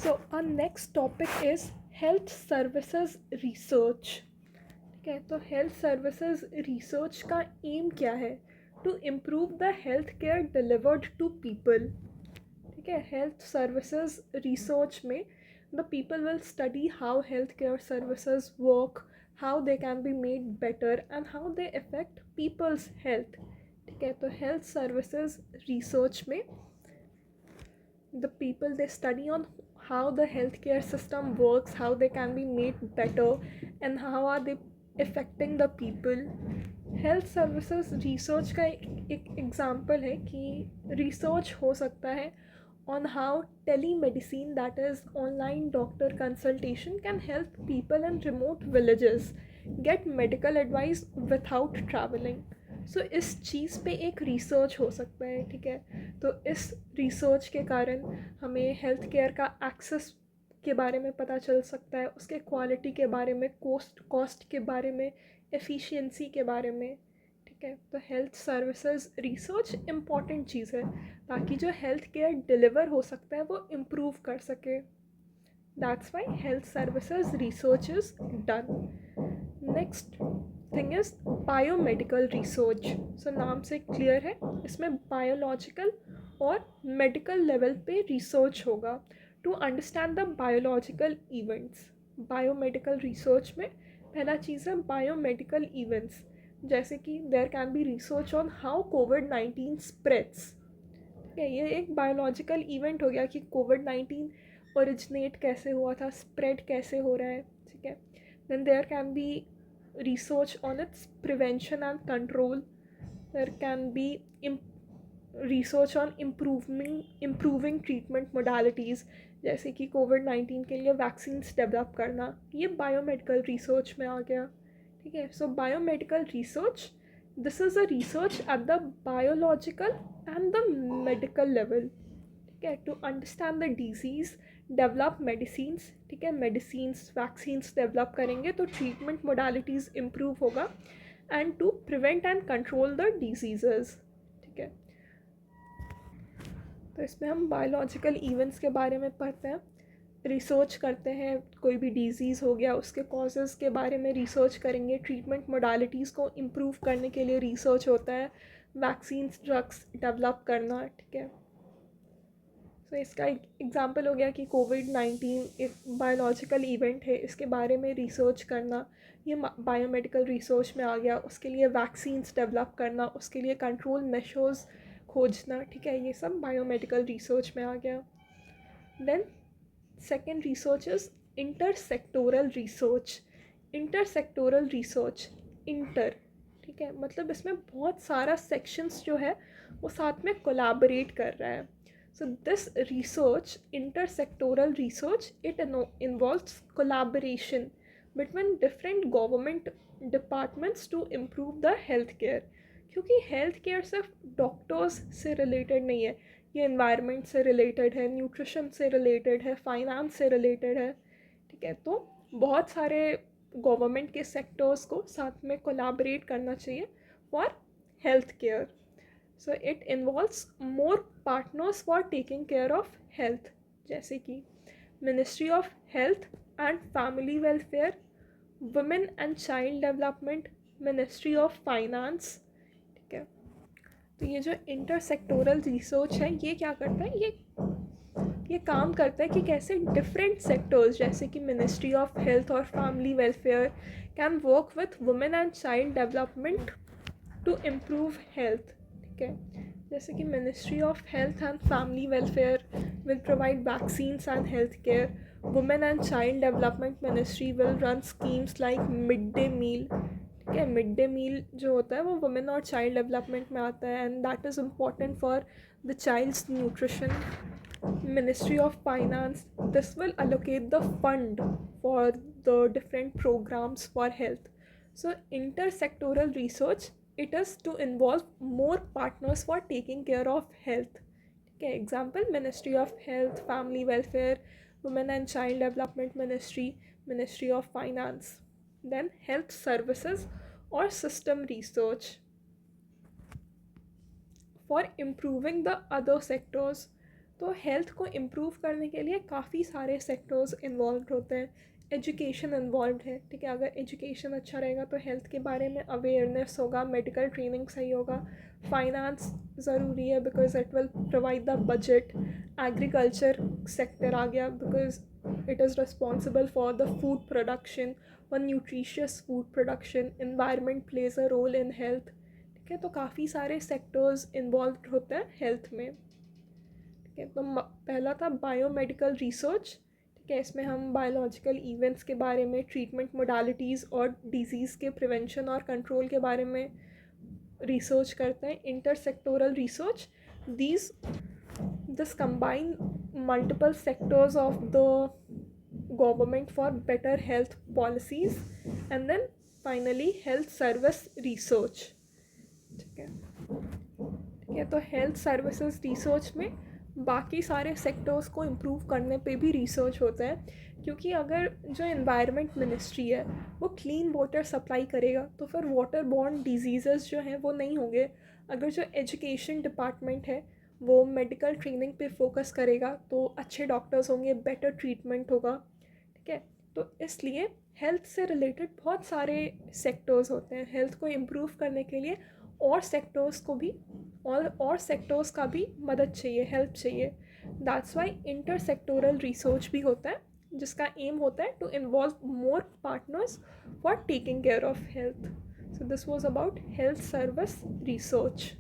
So our next topic is health services research. ठीक है, तो हेल्थ सर्विसेज रिसर्च का एम क्या है? To improve the health care delivered to people. ठीक है, हेल्थ सर्विसेज रिसर्च में the people will study how health care services work, how they can be made better and how they affect people's health. ठीक है, तो health services research में the people they study on how the healthcare system works, how they can be made better, and how are they affecting the people. Health services research का एक example है कि research हो सकता है on how telemedicine, that is online doctor consultation, can help people in remote villages get medical advice without traveling. सो इस चीज़ पे एक रिसर्च हो सकता है. ठीक है, तो इस रिसर्च के कारण हमें हेल्थ केयर का एक्सेस के बारे में पता चल सकता है, उसके क्वालिटी के बारे में, कॉस्ट के बारे में, एफिशिएंसी के बारे में. ठीक है, तो हेल्थ सर्विसेज रिसर्च इम्पॉर्टेंट चीज़ है ताकि जो हेल्थ केयर डिलीवर हो सकता है वो इम्प्रूव कर सके. That's why health services research is done. Next thing is biomedical research. So नाम से क्लियर है, इसमें बायोलॉजिकल और मेडिकल लेवल पे रिसर्च होगा to understand the biological events. Biomedical research में पहला चीज़ है बायोमेडिकल इवेंट्स, जैसे कि there can be research on how कोविड-19 स्प्रेड्स. ठीक है, ये एक बायोलॉजिकल इवेंट हो गया कि कोविड-19 ओरिजिनेट कैसे हुआ था, स्प्रेड कैसे हो रहा है. ठीक है, then there can be research on its prevention and control. There can be research on improving treatment modalities, जैसे कि कोविड-19 के लिए वैक्सीन्स डेवलप करना. ये बायोमेडिकल रिसर्च में आ गया. ठीक है, so biomedical research, this is a research at the biological and the medical level. ठीक है, to understand the disease, develop medicines. ठीक है, मेडिसिन्स वैक्सीन्स डेवलप करेंगे तो ट्रीटमेंट मोडालिटीज़ इम्प्रूव होगा, and to prevent and control the diseases. ठीक है, तो इसमें हम बायोलॉजिकल इवेंट्स के बारे में पढ़ते हैं, रिसर्च करते हैं. कोई भी डिजीज़ हो गया उसके कॉजेज़ के बारे में रिसर्च करेंगे. ट्रीटमेंट मोडालिटीज़ को इम्प्रूव करने के लिए रिसर्च होता है, वैक्सीन्स ड्रग्स डेवलप करना. ठीक है, तो इसका एक एग्ज़ाम्पल हो गया कि कोविड-19 एक बायोलॉजिकल इवेंट है, इसके बारे में रिसर्च करना, ये बायोमेडिकल रिसर्च में आ गया. उसके लिए वैक्सीन्स डेवलप करना, उसके लिए कंट्रोल मेशर्स खोजना. ठीक है, ये सब बायोमेडिकल रिसर्च में आ गया. Then second research is intersectoral research. Intersectoral research, inter, ठीक है, मतलब इसमें बहुत सारा सेक्शंस जो है वो साथ में कोलैबोरेट कर रहा है. So this research, intersectoral research, it involves collaboration between different government departments to improve the healthcare. क्योंकि हेल्थ केयर सिर्फ डॉक्टर्स से रिलेटेड नहीं है, ये एनवायरनमेंट से रिलेटेड है, न्यूट्रिशन से रिलेटेड है, फाइनेंस से रिलेटेड है. ठीक है, तो बहुत सारे गवर्नमेंट के सेक्टर्स को साथ में कोलैबोरेट करना चाहिए for health care. So it involves more partners for taking care of health, जैसे कि Ministry of Health and Family Welfare, Women and Child Development, Ministry of Finance. ठीक है, तो ये जो इंटरसेक्टोरल रिसर्च है ये क्या करता है, ये काम करता है कि कैसे डिफरेंट सेक्टर्स जैसे कि मिनिस्ट्री ऑफ हेल्थ और family welfare can work with women and child development to improve health. ठीक है, जैसे कि ministry of health and family welfare will provide vaccines and health care. Women and child development ministry will run schemes like mid day meal. ठीक है, mid day मील जो होता है वो वुमेन और चाइल्ड डेवलपमेंट में आता है, and that is important for the child's nutrition. Ministry of Finance, this will allocate the fund for the different programs for health. So intersectoral research, it is to involve more partners for taking care of health. Okay, example, Ministry of Health, Family Welfare, Women and Child Development Ministry, Ministry of Finance. Then health services or system research for improving the other sectors. तो health को improve करने के लिए काफ़ी सारे sectors involve होते हैं। Education involve है, ठीक है। अगर एजुकेशन अच्छा रहेगा तो हेल्थ के बारे में अवेयरनेस होगा, मेडिकल ट्रेनिंग सही होगा। फाइनेंस ज़रूरी है because it will provide the budget. Agriculture sector आ गया because it is responsible for the food production और nutritious food production. Environment plays a role in health, ठीक है। तो काफ़ी सारे सेक्टर्स इन्वॉल्व होते हैं हेल्थ में, ठीक है। तो पहला था बायोमेडिकल रिसर्च, ठीक है। इसमें हम बायोलॉजिकल इवेंट्स के बारे में, ट्रीटमेंट मोडालिटीज़ और डिजीज़ के प्रिवेंशन और कंट्रोल के बारे में रिसर्च करते हैं। Intersectoral research, these this combine multiple sectors of the government for better health policies. And then finally health service research, ठीक है। ठीक है, तो हेल्थ सर्विसेज रिसर्च में बाकी सारे सेक्टर्स को इम्प्रूव करने पे भी रिसर्च होता है, क्योंकि अगर जो एनवायरनमेंट मिनिस्ट्री है वो क्लीन वाटर सप्लाई करेगा तो फिर वाटर बॉर्न डिजीज़ जो हैं वो नहीं होंगे। अगर जो एजुकेशन डिपार्टमेंट है वो मेडिकल ट्रेनिंग पे फोकस करेगा तो अच्छे डॉक्टर्स होंगे, बेटर ट्रीटमेंट होगा, ठीक है। तो इसलिए हेल्थ से रिलेटेड बहुत सारे सेक्टर्स होते हैं। हेल्थ को इम्प्रूव करने के लिए और सेक्टर्स को भी और सेक्टर्स का भी मदद चाहिए, हेल्प चाहिए। That's why inter sectoral research भी होता है, जिसका एम होता है to involve more partners for taking care of health. So this was about health service research.